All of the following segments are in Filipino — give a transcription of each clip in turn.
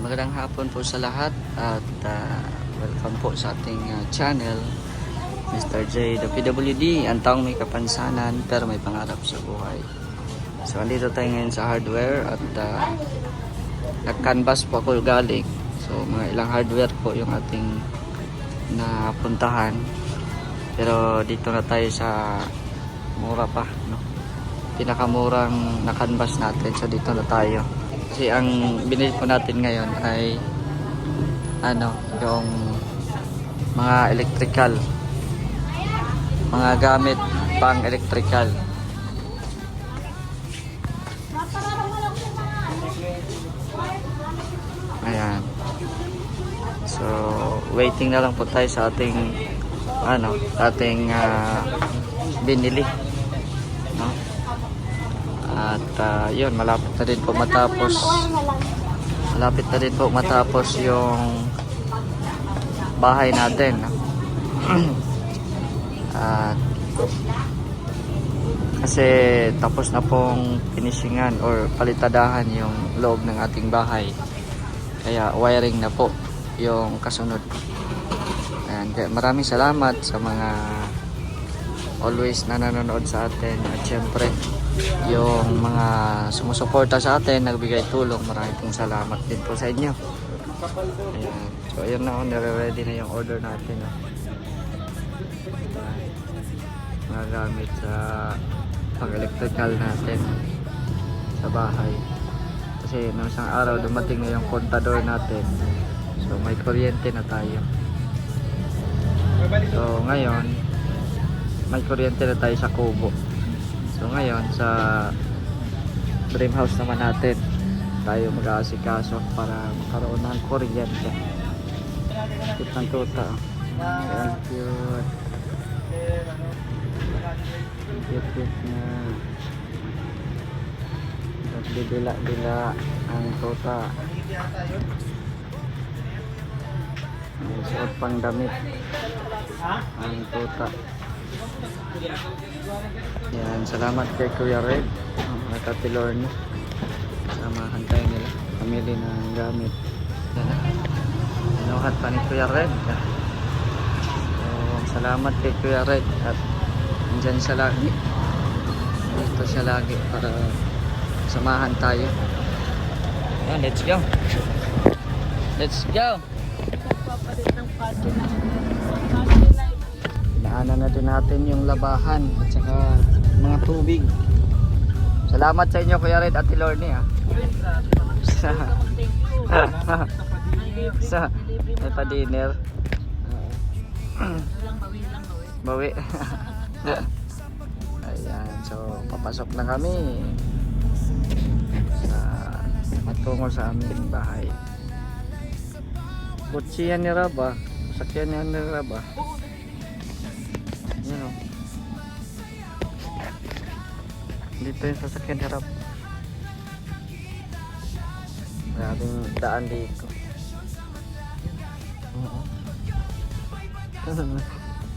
magandang hapon po sa lahat at welcome po sa ating channel, Mr. J, the PWD, ang taong may kapansanan pero may pangarap sa buhay. So andito tayo ngayon sa hardware at nag-canvas po ako galing. So mga ilang hardware po yung ating napuntahan. Pero dito na tayo sa mura pa, no? Pinakamurang na-canvas natin. So dito na tayo. Kasi ang binili po natin ngayon ay yung mga electrical, mga gamit pang electrical. Ayan. So waiting na lang po tayo sa ating binili, no? At yun, malapit na din po matapos yung bahay natin, no? At kasi tapos na pong finishingan or palitadahan yung loob ng ating bahay, kaya wiring na po yung kasunod. Ayan, kaya maraming salamat sa mga always na nanonood sa atin at syempre yung mga sumusuporta sa atin, nagbigay tulong, maraming pong salamat din po sa inyo. Ayan. So ayun na, nire-ready na yung order natin, no? Mga gamit sa pag-electrical natin sa bahay. Kasi nung isang araw dumating na yung kontador natin, so may kuryente na tayo. So ngayon may kuryente na tayo sa kubo. So ngayon sa dream house naman natin tayo mag-aasikaso para magkaroon ng kuryente. Cute ng tuta. Ayan, cute. Cute na. Dila ang tuta. Ang suot pang damit ang tuta. Yan, salamat kay Kuya Red, nakatilor niya. Samahan tayo nila, pamili ng gamit. Inuhat pa ni Kuya Red. So, salamat kay Kuya Red at andyan siya lagi. Dito siya lagi para samahan tayo. Yan, let's go. Let's go. Pinaanan na din natin yung labahan at saka mga tubig. Salamat sa inyo Kuya Red at Lorne, ha. Sa may pa-dinner. Bawi. Ayan, so papasok na kami sa matungo sa aming bahay. Kutsihan ni Raba, sakyan ni Raba. Yan, o. Dito yung sasakyan harap. Maraming daan dito.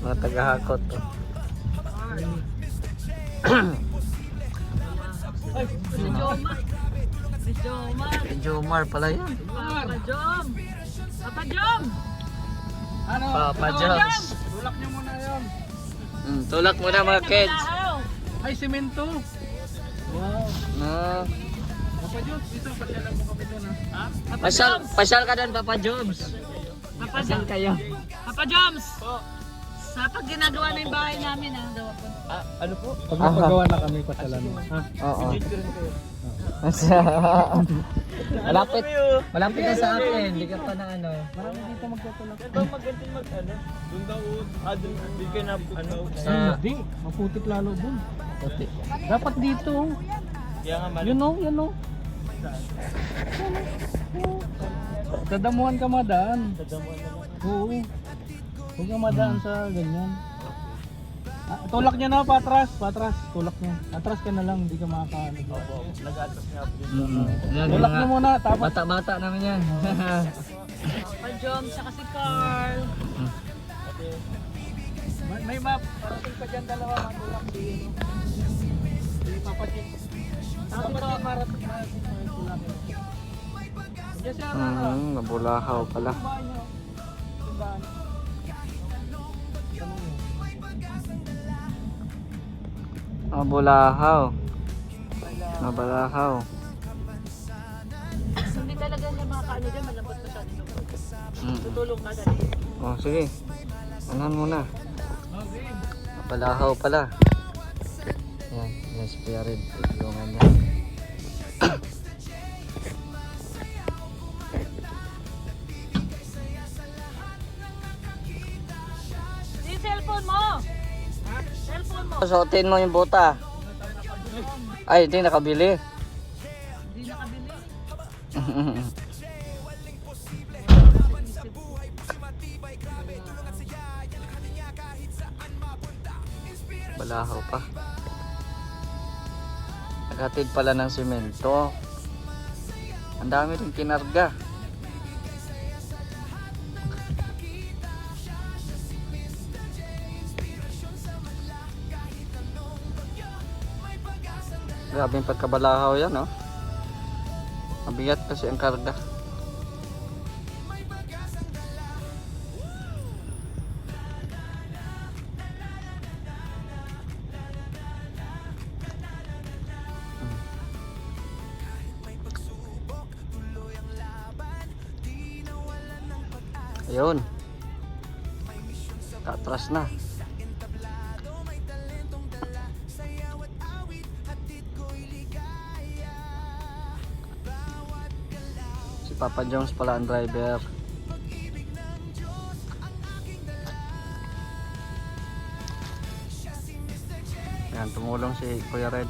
Mga tagahakot, o. Si Jomar pala yan. Papa Jom! Ano? Papa Joms. Tulak nyo muna yun. Tulak muna mga kids. Ay, simento. Wow. No. Papa Joms, dito, pasyalan mo kami doon, ha? Papa Pasyal ka doon, Papa Joms. Pasyal kayo. Papa Joms! Sa pag ginagawa na yung bahay namin, ha? Gawa po. Ano po? Pag napagawa na kami, pasyalan mo. Ha? Oo. Malapit na sa akin, hindi ka pa na ano. Marami dito magtutulak. Ito magandang doon daw, doon di ka na, Hindi, maputik lalo dun. Puti. Dapat dito. Kaya nga Yun o, yun o. Tadamuhan ka madaan. Oo. Huwag ka madaan sa ganyan. Tulak niya na, patras. Tulak niya. Atras ka na lang, hindi ka makakaano. nag-atras nga po dito. Tulak niya muna, tapos. Bata-bata naman yan. Papa Jom, saka si Carl. May map. Parating pa dyan dalawa, matulak. Hindi papatik. Tapos ito, marating tulak. Yes, sir. Mabulahaw pala. Bahay niyo. Tindahan. Tanong niyo. Mabulahaw. Mabulahaw. Hindi talaga siya makakaano dyan, malambot na siya dito. Tutulong ka dali. Oh, sige. Anan muna. Okay. Mabulahaw pala. Yan, yan si Kuya Red. Tulungan niya. Yung cellphone mo! Cellphone mo! Suotin mo yung buta. Ay, hindi nakabili. Hindi nakabili. Balahaw pa. Naghatid pala ng simento. Ang dami rin kinarga. Grabe yung pagkabalahaw yan, no? Mabigat kasi ang karga. Ayun. Katras na. Si Papa Jones pala ang driver. Ayan, tumulong si Kuya Red.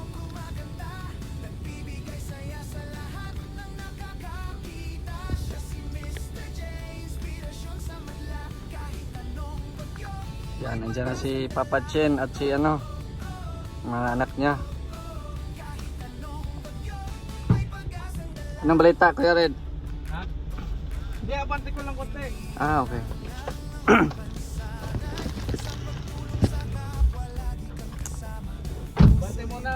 Yan, nandiyan na si Papa Chen at si ano, mga anak niya. Anong balita, Kuya Red? Ha? Hindi, abante ko lang konti. Ah, okay. Bante muna.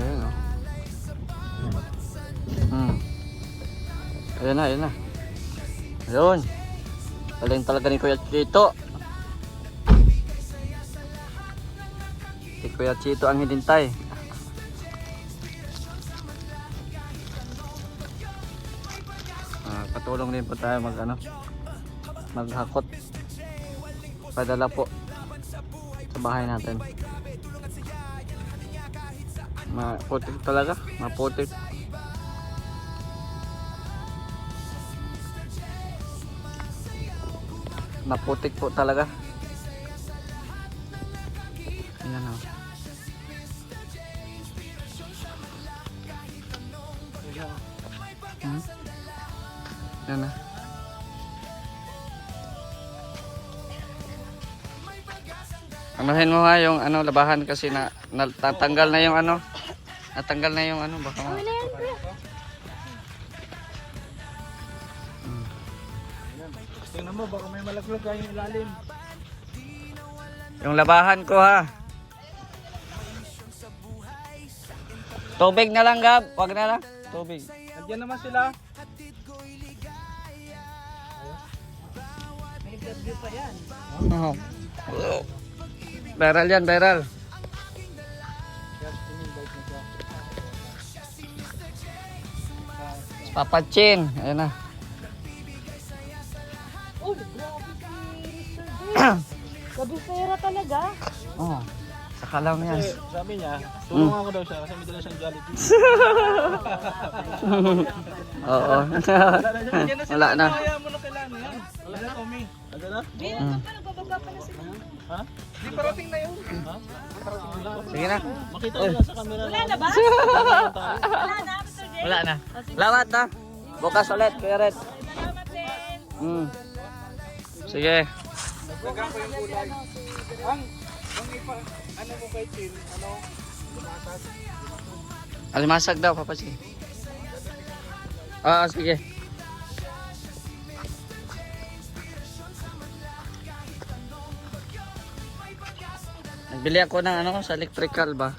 Ayun, oh. Ayun na, ayun na. Ayun. Galing talaga ni Kuya Chito. Si Kuya Chito ang hinintay. Patulong din po tayo maghakot. Padala po sa bahay natin. Maputik talaga, maputik. Maputik po talaga. Ayan o. Ayan na. Anuhin mo ha yung ano, labahan kasi natanggal na yung ano. Natanggal na yung ano. Baka Tingnan mo, baka may malaglag kayong ilalim. yung labahan ko ha. Tubig na lang, Gab. Wag na lang. Tubig. Andiyan naman sila. May interview pa yan. Oh. Viral yan, viral. Papa Chin. Ayan na. Uy, grabe si Mr. J. Kabisera talaga. Oh. Sakalaw niya. Kasi sabi niya, tulungan ko daw siya kasi may dala siyang Jollibee. Oo. Andiyan na sila. Wala na. Kaya mo na kailangan yan. Wala na, Tommy. Ano na? Di, nagbabaga pa na sila. Ha? Di parating na yun. Ha? Sige na. Makita mo lang sa camera. Wala na ba? Wala na, Mr. J. Wala na. Lawat na. Bukas ulit, Kuya Red. Salamat din. Sige. Nagbagang ko yung kulay. Ang ipa, ano mo kay Chin? Ano? Lumatas? Alimasag daw, Papa Chin. Ah, sige. Nagbili ako ng ano sa electrical ba?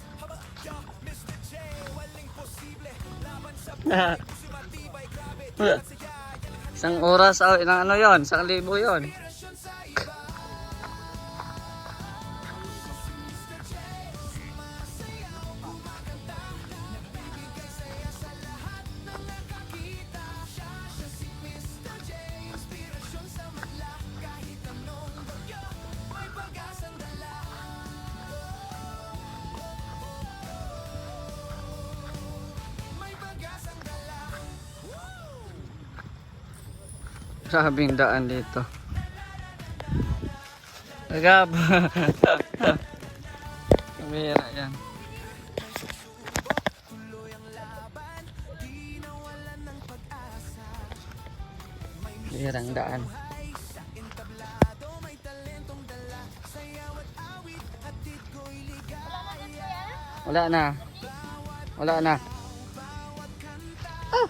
Isang oras, oh, ilang ano yon? 1,000 yon. Grabing daan dito. Agab. Kamera yan. Birang daan. Wala na. Wala na. Ah.